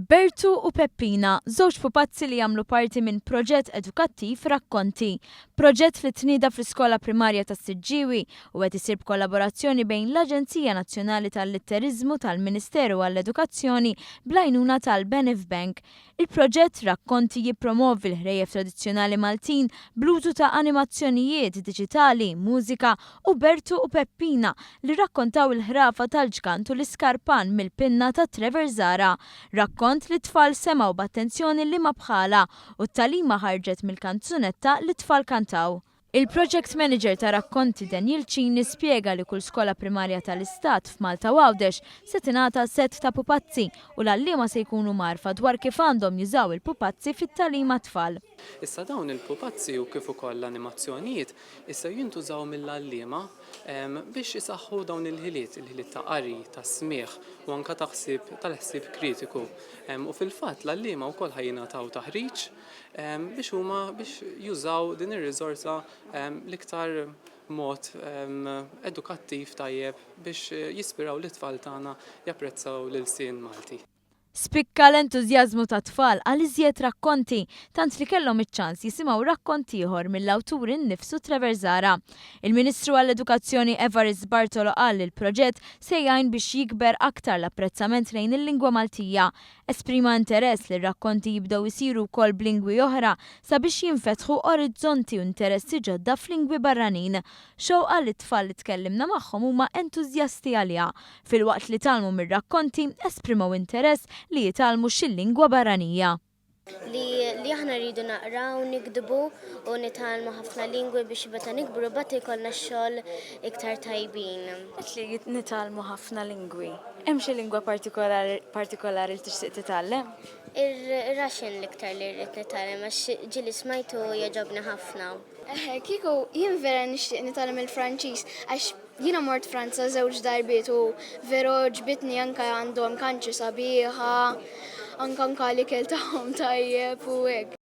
Bertu u Peppina, żewġ pupazzi li jagħmlu parti minn proġett edukattiv Rakkonti. Proġett li tnieda fl-Iskola Primarja tas-Siġġiewi u qed isir b'kollaborazzjoni bejn l-Aġenzija Nazzjonali tal-Litterizmu tal-Ministeru għall-Edukazzjoni bl-għajnuna tal-Benefbank. Il-proġett Rakkonti jippromovi l-ħrejjef tradizzjonali Maltin bl-użu ta' animazzjonijiet diġitali, mużika u Bertu u Peppina li rakkontaw il-ħrafa tal-ġkant u l-iskarpan mill-pinna ta' Trevor Zara. Rakkont li tfal semaw b'attenzjoni li ma bħala u t-talima ħarġet mill-kanzunetta li tfal kantaw. Il-Project Manager ta' Rakkonti Daniel Cini spjega li kull skola primarja tal-Istat f'Malta u Għawdex se tingħata set ta' pupazzi u l-għalliema se jkunu marfa dwar kif għandhom jużaw il-pupazzi fit-talima tfal. Issa dawn il-pupazzi u kif ukoll l-animazzjonijiet issa jintużaw mill-għalliema biex isaħħu dawn il-ħiliet ta' qari, ta' smigħ u anke tal-ħsieb kritiku. U fil-fatt l-għalliema wkoll ħajjingħataw taħriġ biex jużaw din ir-riżorsa l-iktar mod edukattiv tajjeb biex jispiraw l-itfal tagħna japprezzaw l-ilsien Malti. Spikka l-entużjażmu ta' tfal għal iżjed rakkonti, tant li kellhom iċ-ċans jisimgħu rakkont ieħor mill-awtur innifsu Trevor Zara. Il-Ministru għall-Edukazzjoni Evarist Bartolo qal li l-proġett se jgħin biex jikber aktar l-apprezzament lejn il-lingwa Maltija. Esprima interess li r-rakkonti jibdew isiru wkoll b'lingwi oħra sabiex jinfetħu orizzonti u interessi ġodda f'lingwi barranin. Xewqa li t-tfal li tkellimna magħhom huma entużjasti għaliha. Filwaqt li talmu mir-rakkonti esprimew interess li jitalmu xil-lingwa barranija. Li aħna rridu naqraw, nikdbu u nitalmu ħafna lingwi biex beta nikbru bata jkollna x-xogħol iktar tajbin. Li nitalmu ħafna lingwi. Hemm xi lingwa partikolari li tixtieq titgħallem? Ir-Russian l-iktar li rrid nitgħallem għax ġieli smajtu jogħġobni ħafna. Kieku jien vera nixtieq nitgħallem il-Franċiż għax jiena mort Franza żewġ darbiet u veru ġbitni anke għandhom kanċi sabiħa, anke l-ikel tagħhom tajjeb u hekk.